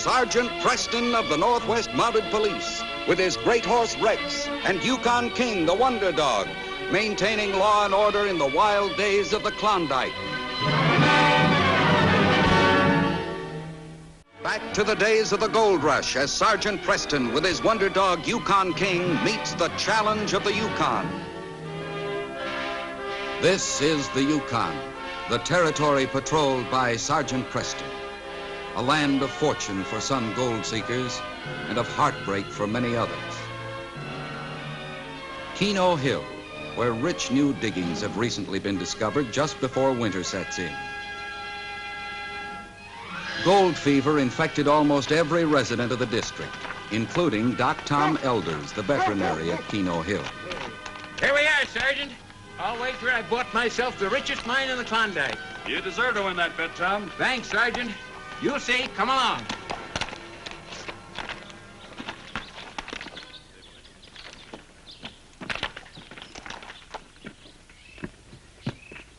Sergeant Preston of the Northwest Mounted Police, with his great horse Rex and Yukon King, the Wonder Dog, maintaining law and order in the wild days of the Klondike. Back to the days of the gold rush as Sergeant Preston with his Wonder Dog Yukon King meets the challenge of the Yukon. This is the Yukon, the territory patrolled by Sergeant Preston. A land of fortune for some gold seekers and of heartbreak for many others. Keno Hill, where rich new diggings have recently been discovered just before winter sets in. Gold fever infected almost every resident of the district, including Doc Tom Elders, the veterinarian at Keno Hill. Here we are, Sergeant. All the way through, I bought myself the richest mine in the Klondike. You deserve to win that bet, Tom. Thanks, Sergeant. You'll see. Come along.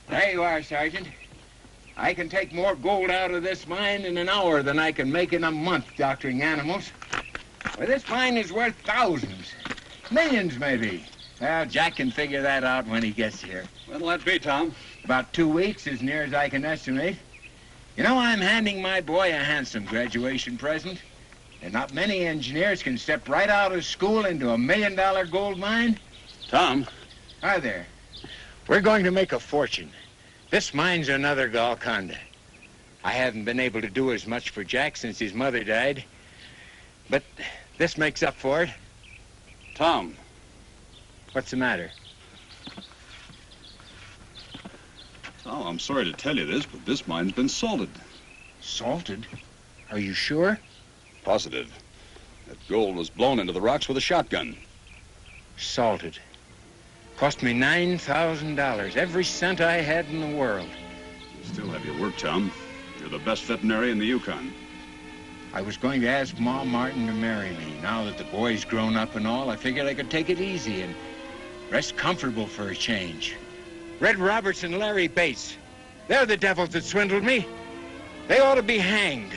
There you are, Sergeant. I can take more gold out of this mine in an hour than I can make in a month doctoring animals. Well, this mine is worth thousands, millions maybe. Well, Jack can figure that out when he gets here. When'll that be, Tom? About 2 weeks, as near as I can estimate. You know, I'm handing my boy a handsome graduation present. And not many engineers can step right out of school into $1 million gold mine. Tom? Hi there. We're going to make a fortune. This mine's another Golconda. I haven't been able to do as much for Jack since his mother died. But this makes up for it. Tom. What's the matter? Oh, I'm sorry to tell you this, but this mine's been salted. Salted? Are you sure? Positive. That gold was blown into the rocks with a shotgun. Salted. Cost me $9,000, every cent I had in the world. You still have your work, Tom. You're the best veterinarian in the Yukon. I was going to ask Ma Martin to marry me. Now that the boy's grown up and all, I figured I could take it easy and rest comfortable for a change. Red Roberts and Larry Bates, they're the devils that swindled me. They ought to be hanged.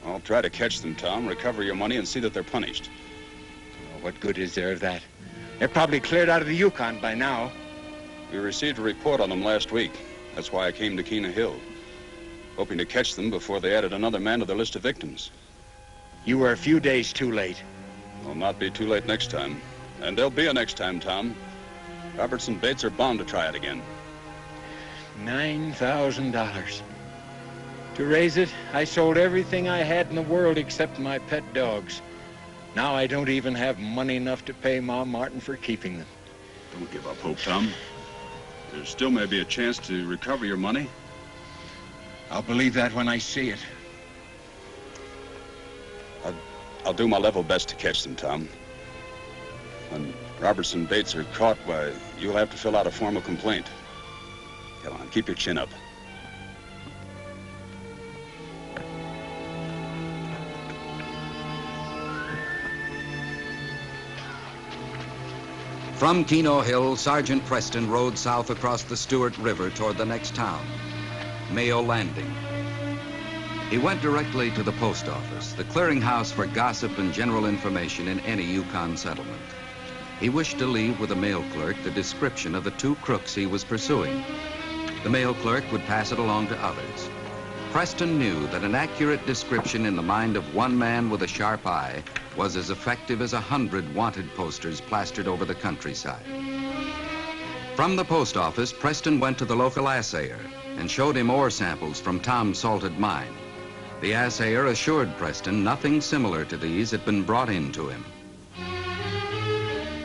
I'll try to catch them, Tom, recover your money, and see that they're punished. Oh, what good is there of that? They're probably cleared out of the Yukon by now. We received a report on them last week. That's why I came to Keno Hill, hoping to catch them before they added another man to their list of victims. You were a few days too late. Will not be too late next time. And there'll be a next time, Tom. Roberts and Bates are bound to try it again. $9,000. To raise it, I sold everything I had in the world except my pet dogs. Now I don't even have money enough to pay Ma Martin for keeping them. Don't give up hope, Tom. There still may be a chance to recover your money. I'll believe that when I see it. I'll do my level best to catch them, Tom. When Roberts and Bates are caught, why, you'll have to fill out a formal complaint. Come on, keep your chin up. From Keno Hill, Sergeant Preston rode south across the Stewart River toward the next town, Mayo Landing. He went directly to the post office, the clearinghouse for gossip and general information in any Yukon settlement. He wished to leave with the mail clerk the description of the 2 crooks he was pursuing. The mail clerk would pass it along to others. Preston knew that an accurate description in the mind of one man with a sharp eye was as effective as 100 wanted posters plastered over the countryside. From the post office, Preston went to the local assayer and showed him ore samples from Tom's salted mine. The assayer assured Preston nothing similar to these had been brought in to him.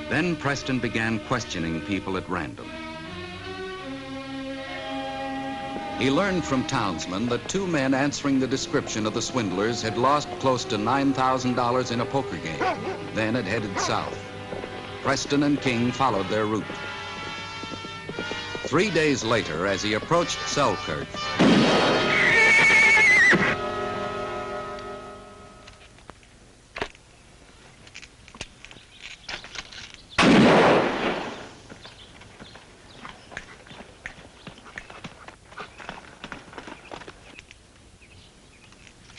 Then Preston began questioning people at random. He learned from townsmen that 2 men answering the description of the swindlers had lost close to $9,000 in a poker game, then had headed south. Preston and King followed their route. 3 days later, as he approached Selkirk,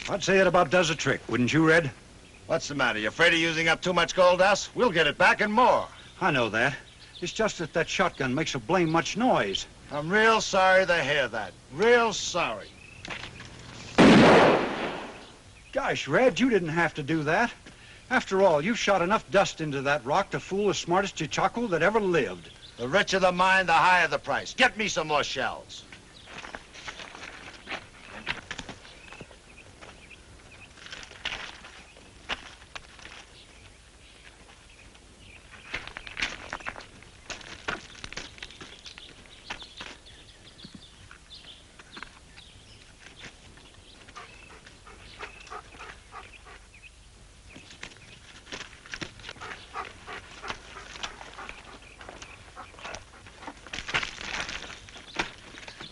I'd say it about does the trick, wouldn't you, Red? What's the matter? You afraid of using up too much gold dust? We'll get it back and more. I know that. It's just that that shotgun makes a blame much noise. I'm real sorry to hear that. Real sorry. Gosh, Red, you didn't have to do that. After all, you've shot enough dust into that rock to fool the smartest chichaco that ever lived. The richer the mine, the higher the price. Get me some more shells.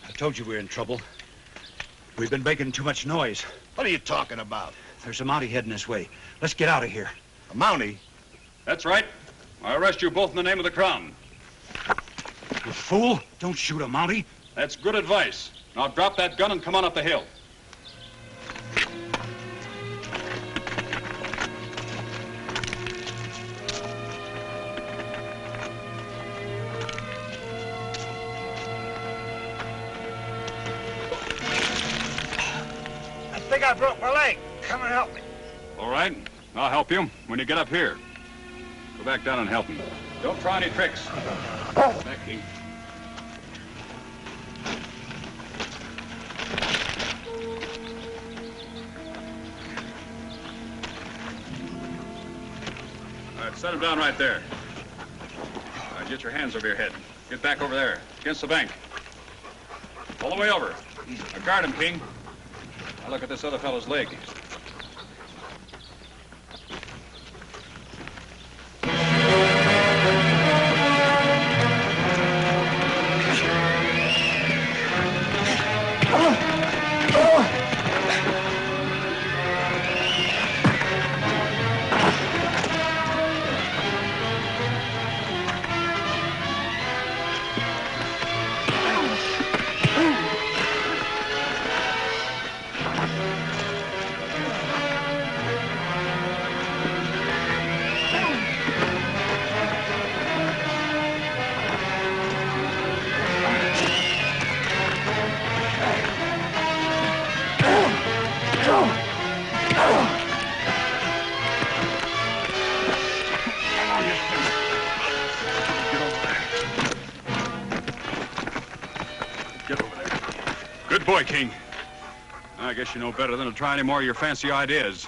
I told you we were in trouble. We've been making too much noise. What are you talking about? There's a Mountie heading this way. Let's get out of here. A Mountie? That's right. I arrest you both in the name of the Crown. You fool! Don't shoot a Mountie. That's good advice. Now drop that gun and come on up the hill. I think I broke my leg. Come and help me. All right. I'll help you when you get up here. Go back down and help him. Don't try any tricks. Back, King. All right, set him down right there. All right, get your hands over your head. Get back over there, against the bank. All the way over. Now guard him, King. Now look at this other fellow's leg. Boy, King. I guess you know better than to try any more of your fancy ideas.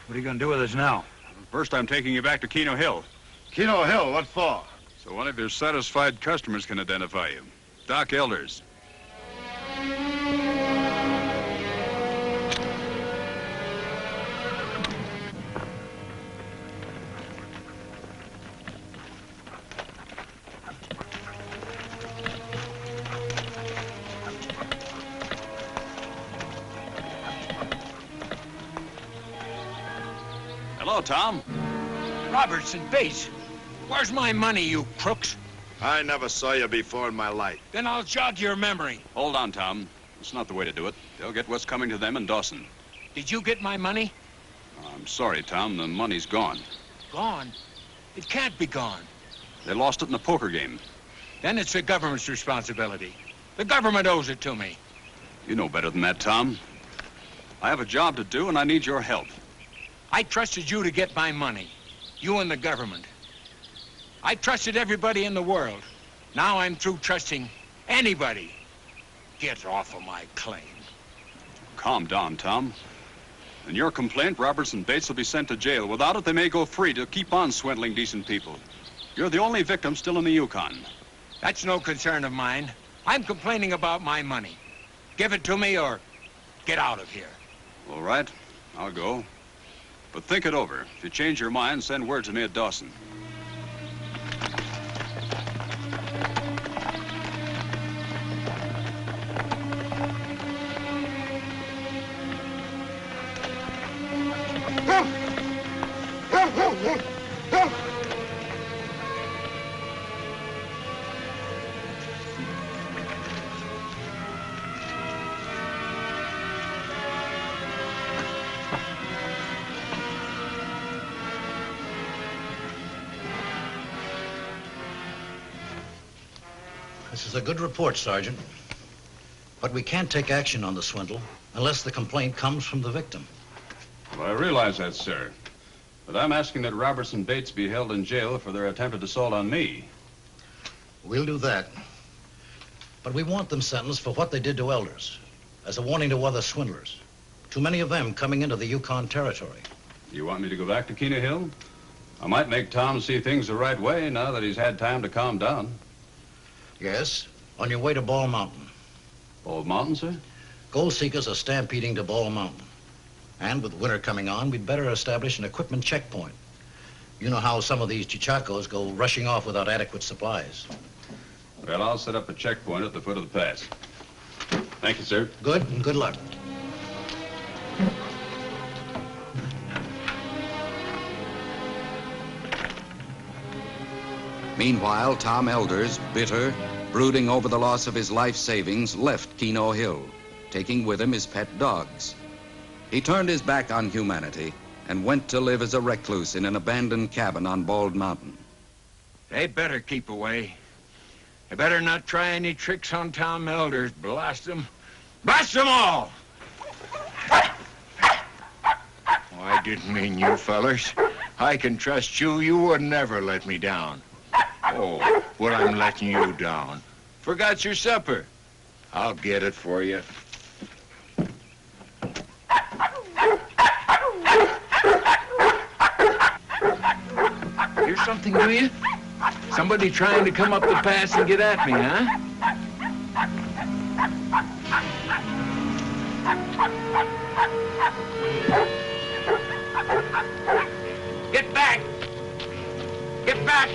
What are you going to do with us now? First, I'm taking you back to Keno Hill. Keno Hill, what for? So one of your satisfied customers can identify you. Doc Elders. Hello, Tom. Robertson Bates, where's my money, you crooks? I never saw you before in my life. Then I'll jog your memory. Hold on, Tom. It's not the way to do it. They'll get what's coming to them in Dawson. Did you get my money? I'm sorry, Tom. The money's gone. Gone? It can't be gone. They lost it in the poker game. Then it's the government's responsibility. The government owes it to me. You know better than that, Tom. I have a job to do, and I need your help. I trusted you to get my money. You and the government. I trusted everybody in the world. Now I'm through trusting anybody. Get off of my claim. Calm down, Tom. In your complaint, Robertson Bates will be sent to jail. Without it, they may go free to keep on swindling decent people. You're the only victim still in the Yukon. That's no concern of mine. I'm complaining about my money. Give it to me or get out of here. All right, I'll go. But think it over. If you change your mind, send word to me at Dawson. This is a good report, Sergeant. But we can't take action on the swindle unless the complaint comes from the victim. Well, I realize that, sir. But I'm asking that Roberts and Bates be held in jail for their attempted assault on me. We'll do that. But we want them sentenced for what they did to elders, as a warning to other swindlers. Too many of them coming into the Yukon territory. You want me to go back to Kena Hill? I might make Tom see things the right way now that he's had time to calm down. Yes, on your way to Ball Mountain. Bald Mountain, sir? Gold seekers are stampeding to Ball Mountain. And with winter coming on, we'd better establish an equipment checkpoint. You know how some of these chichacos go rushing off without adequate supplies. Well, I'll set up a checkpoint at the foot of the pass. Thank you, sir. Good, and good luck. Meanwhile, Tom Elders, bitter, brooding over the loss of his life savings, left Keno Hill, taking with him his pet dogs. He turned his back on humanity and went to live as a recluse in an abandoned cabin on Bald Mountain. They better keep away. They better not try any tricks on Tom Elders. Blast them. Blast them all! Oh, I didn't mean you fellers. I can trust you. You would never let me down. Oh, well, I'm letting you down. Forgot your supper. I'll get it for you. Hear something, do you? Somebody trying to come up the pass and get at me, huh? Get back! Get back!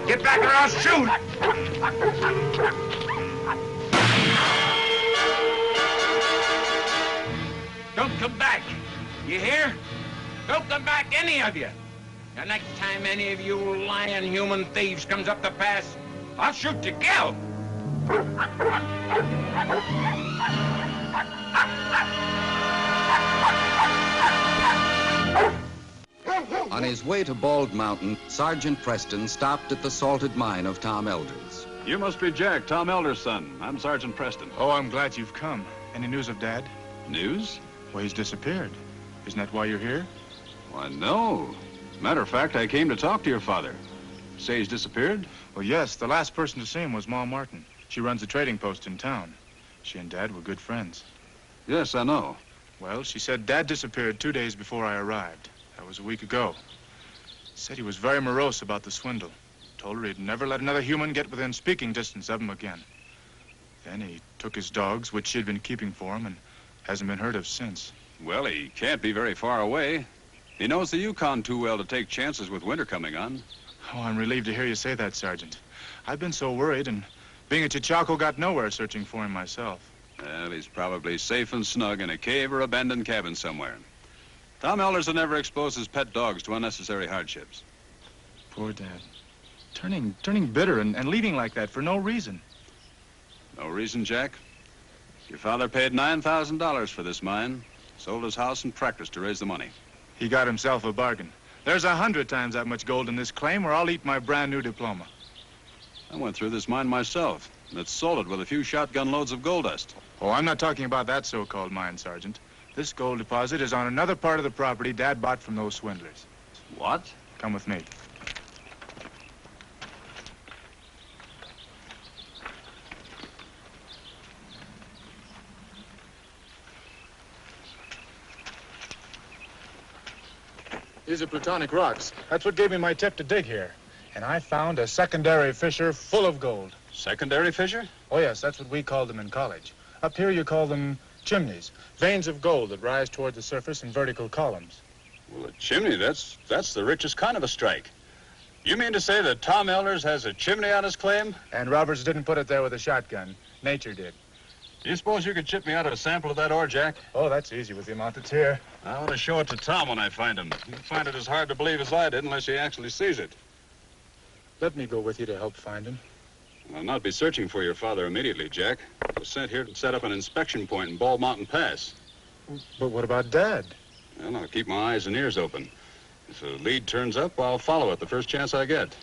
Get back or I'll shoot! Don't come back! You hear? Don't come back, any of you! The next time any of you lying human thieves comes up the pass, I'll shoot to kill! On his way to Bald Mountain, Sergeant Preston stopped at the salted mine of Tom Elders. You must be Jack, Tom Elders' son. I'm Sergeant Preston. Oh, I'm glad you've come. Any news of Dad? News? Well, he's disappeared. Isn't that why you're here? Why, no. Matter of fact, I came to talk to your father. Say he's disappeared? Well, yes. The last person to see him was Ma Martin. She runs a trading post in town. She and Dad were good friends. Yes, I know. Well, she said Dad disappeared 2 days before I arrived. That was a week ago. Said he was very morose about the swindle. Told her he'd never let another human get within speaking distance of him again. Then he took his dogs, which she'd been keeping for him, and hasn't been heard of since. Well, he can't be very far away. He knows the Yukon too well to take chances with winter coming on. Oh, I'm relieved to hear you say that, Sergeant. I've been so worried, and being a Chichaco, got nowhere searching for him myself. Well, he's probably safe and snug in a cave or abandoned cabin somewhere. Tom Elders will never expose his pet dogs to unnecessary hardships. Poor Dad. Turning bitter and leaving like that for no reason. No reason, Jack? Your father paid $9,000 for this mine, sold his house and practice to raise the money. He got himself a bargain. There's 100 times that much gold in this claim, or I'll eat my brand new diploma. I went through this mine myself, and it's solid with a few shotgun loads of gold dust. Oh, I'm not talking about that so-called mine, Sergeant. This gold deposit is on another part of the property Dad bought from those swindlers. What? Come with me. These are plutonic rocks. That's what gave me my tip to dig here. And I found a secondary fissure full of gold. Secondary fissure? Oh, yes, that's what we called them in college. Up here, you call them chimneys. Veins of gold that rise toward the surface in vertical columns. Well, a chimney, that's the richest kind of a strike. You mean to say that Tom Elders has a chimney on his claim? And Roberts didn't put it there with a shotgun. Nature did. Do you suppose you could chip me out a sample of that ore, Jack? Oh, that's easy with the amount that's here. I want to show it to Tom when I find him. He'll find it as hard to believe as I did unless he actually sees it. Let me go with you to help find him. I'll not be searching for your father immediately, Jack. I was sent here to set up an inspection point in Bald Mountain Pass. But what about Dad? Well, I'll keep my eyes and ears open. If a lead turns up, I'll follow it the first chance I get.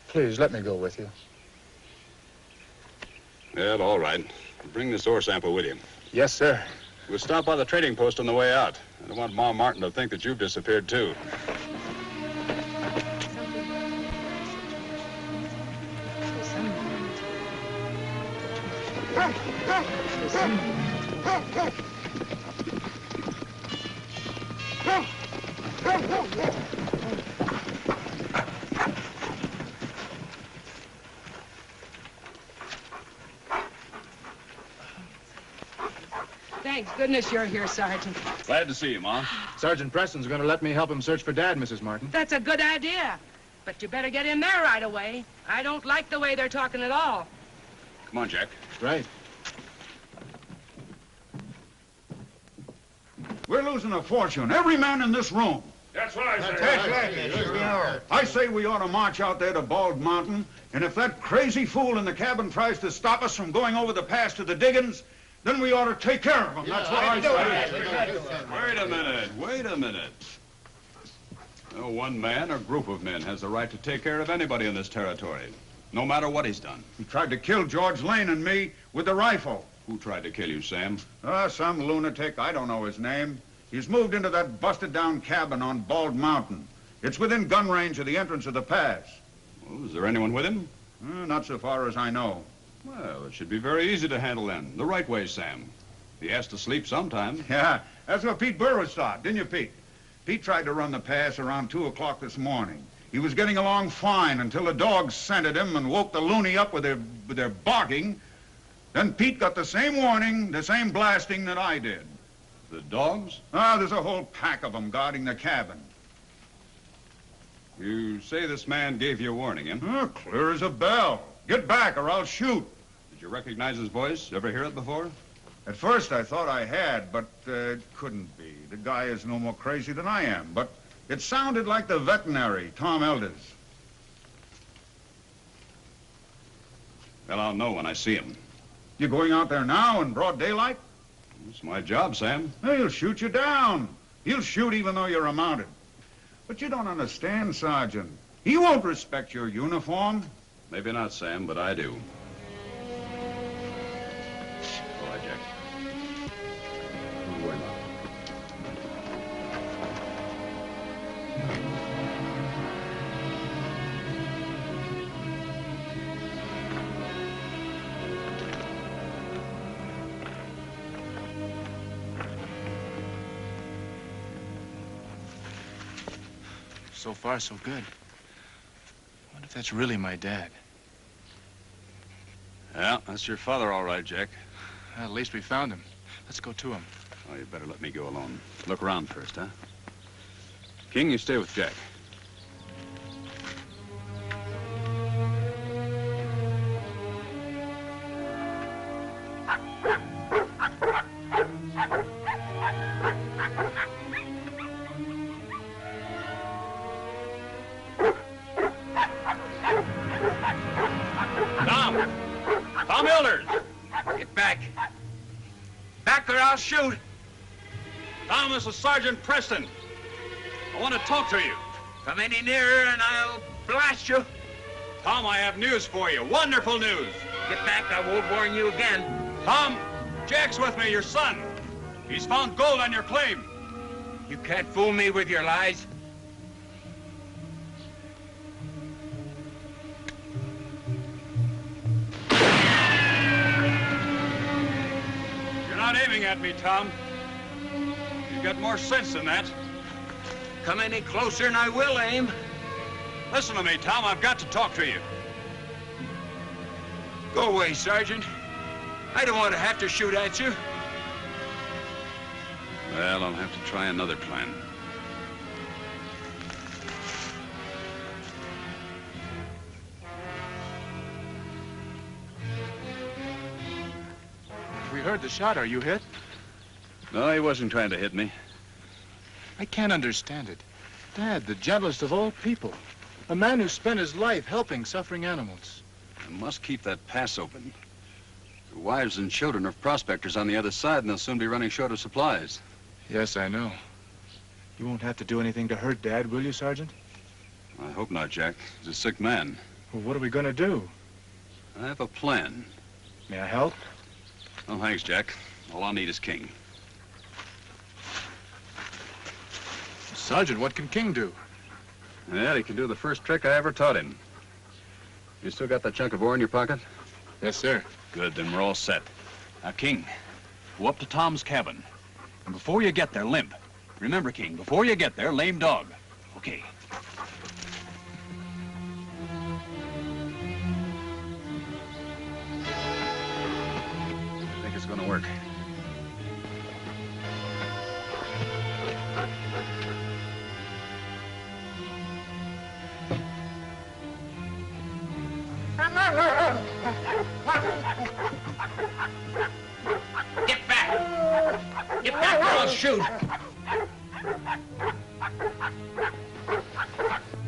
Please, let me go with you. Well, all right. Bring this ore sample with you. Yes, sir. We'll stop by the trading post on the way out. I don't want Ma Martin to think that you've disappeared, too. Thanks goodness you're here, Sergeant. Glad to see you, Ma. Sergeant Preston's going to let me help him search for Dad, Mrs. Martin. That's a good idea. But you better get in there right away. I don't like the way they're talking at all. Come on, Jack. Right. We're losing a fortune. Every man in this room. That's what I say. I say we ought to march out there to Bald Mountain, and if that crazy fool in the cabin tries to stop us from going over the pass to the diggings, then we ought to take care of him. That's what I say. Wait a minute. No one man or group of men has the right to take care of anybody in this territory, no matter what he's done. He tried to kill George Lane and me with the rifle. Who tried to kill you, Sam? Some lunatic. I don't know his name. He's moved into that busted-down cabin on Bald Mountain. It's within gun range of the entrance of the pass. Well, is there anyone with him? Not so far as I know. Well, it should be very easy to handle then. The right way, Sam. He has to sleep sometime. Yeah, that's what Pete Burris thought, didn't you, Pete? Pete tried to run the pass around 2 o'clock this morning. He was getting along fine until the dogs scented him and woke the loony up with their barking. Then Pete got the same warning, the same blasting that I did. The dogs? There's a whole pack of them guarding the cabin. You say this man gave you a warning, eh? Clear as a bell. Get back or I'll shoot. Did you recognize his voice? Ever hear it before? At first I thought I had, but it couldn't be. The guy is no more crazy than I am, but it sounded like the veterinary, Tom Elders. Well, I'll know when I see him. You going out there now in broad daylight? It's my job, Sam. He'll shoot you down. He'll shoot even though you're mounted. But you don't understand, Sergeant. He won't respect your uniform. Maybe not, Sam, but I do. All right, Jack. Don't worry about it. So far, so good. I wonder if that's really my dad. Yeah, that's your father, all right, Jack. Well, at least we found him. Let's go to him. Oh, you better let me go alone. Look around first, huh? King, you stay with Jack. Tom Elders! Get back. Back or I'll shoot. Tom, this is Sergeant Preston. I want to talk to you. Come any nearer and I'll blast you. Tom, I have news for you. Wonderful news. Get back, I won't warn you again. Tom, Jack's with me, your son. He's found gold on your claim. You can't fool me with your lies. You're not aiming at me, Tom. You've got more sense than that. Come any closer and I will aim. Listen to me, Tom. I've got to talk to you. Go away, Sergeant. I don't want to have to shoot at you. Well, I'll have to try another plan. We heard the shot. Are you hit? No, he wasn't trying to hit me. I can't understand it. Dad, the gentlest of all people. A man who spent his life helping suffering animals. I must keep that pass open. The wives and children of prospectors on the other side, and they'll soon be running short of supplies. Yes, I know. You won't have to do anything to hurt Dad, will you, Sergeant? I hope not, Jack. He's a sick man. Well, what are we going to do? I have a plan. May I help? Oh, thanks, Jack. All I need is King. Sergeant, what can King do? Yeah, he can do the first trick I ever taught him. You still got that chunk of ore in your pocket? Yes, sir. Good, then we're all set. Now, King, go up to Tom's cabin. And before you get there, limp. Remember, King, before you get there, lame dog. Okay. I think it's gonna work. Get back! Get back or I'll shoot!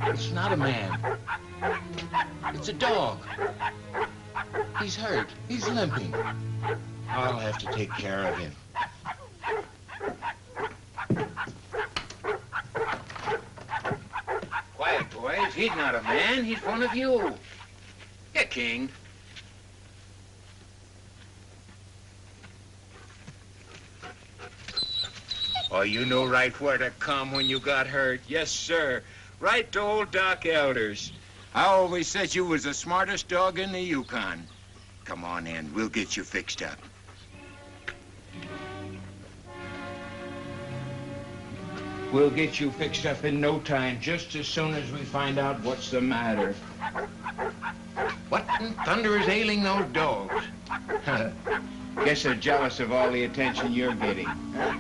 It's not a man. It's a dog. He's hurt. He's limping. I'll have to take care of him. Quiet, boys. He's not a man. He's one of you. Get King. Oh, you know right where to come when you got hurt. Yes, sir. Right to old Doc Elders. I always said you was the smartest dog in the Yukon. Come on in. We'll get you fixed up. We'll get you fixed up in no time, just as soon as we find out what's the matter. What in thunder is ailing those dogs? Guess they're jealous of all the attention you're getting. Huh?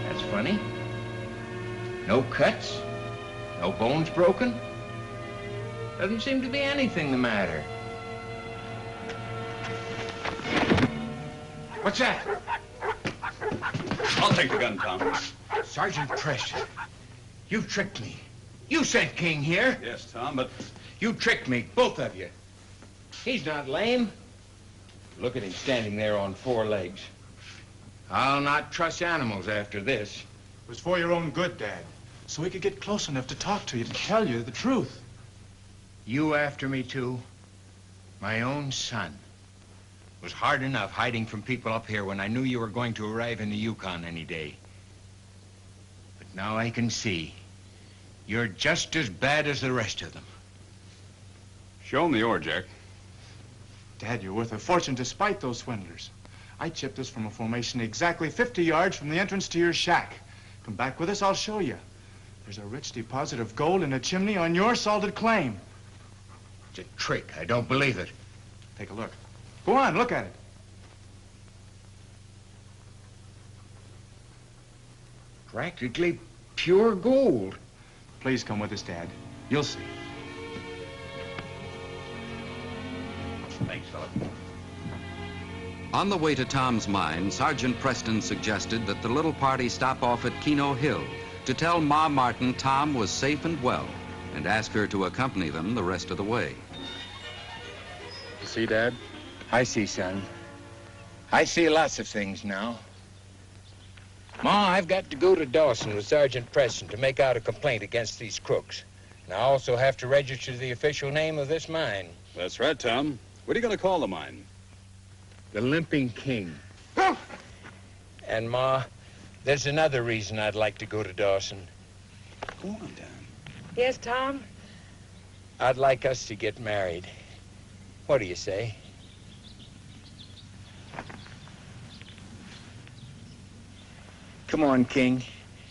That's funny. No cuts, no bones broken. Doesn't seem to be anything the matter. What's that? I'll take the gun, Tom. Sergeant Preston, you tricked me. You sent King here. Yes, Tom, but... You tricked me, both of you. He's not lame. Look at him standing there on 4 legs. I'll not trust animals after this. It was for your own good, Dad. So we could get close enough to talk to you, to tell you the truth. You after me, too? My own son. It was hard enough hiding from people up here when I knew you were going to arrive in the Yukon any day. But now I can see. You're just as bad as the rest of them. Show him the ore, Jack. Dad, you're worth a fortune despite those swindlers. I chipped this from a formation exactly 50 yards from the entrance to your shack. Come back with us, I'll show you. There's a rich deposit of gold in a chimney on your salted claim. It's a trick. I don't believe it. Take a look. Go on, look at it. Practically pure gold. Please come with us, Dad. You'll see. Thanks, fella. On the way to Tom's mine, Sergeant Preston suggested that the little party stop off at Keno Hill to tell Ma Martin Tom was safe and well and ask her to accompany them the rest of the way. You see, Dad? I see, son. I see lots of things now. Ma, I've got to go to Dawson with Sergeant Preston to make out a complaint against these crooks. And I also have to register the official name of this mine. That's right, Tom. What are you going to call the mine? The Limping King. And, Ma, there's another reason I'd like to go to Dawson. Go on, Dan. Yes, Tom? I'd like us to get married. What do you say? Come on, King.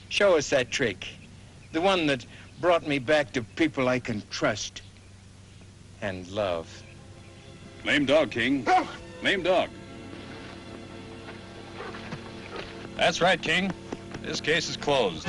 Show us that trick. The one that brought me back to people I can trust and love. Lame dog, King. Lame dog. That's right, King. This case is closed.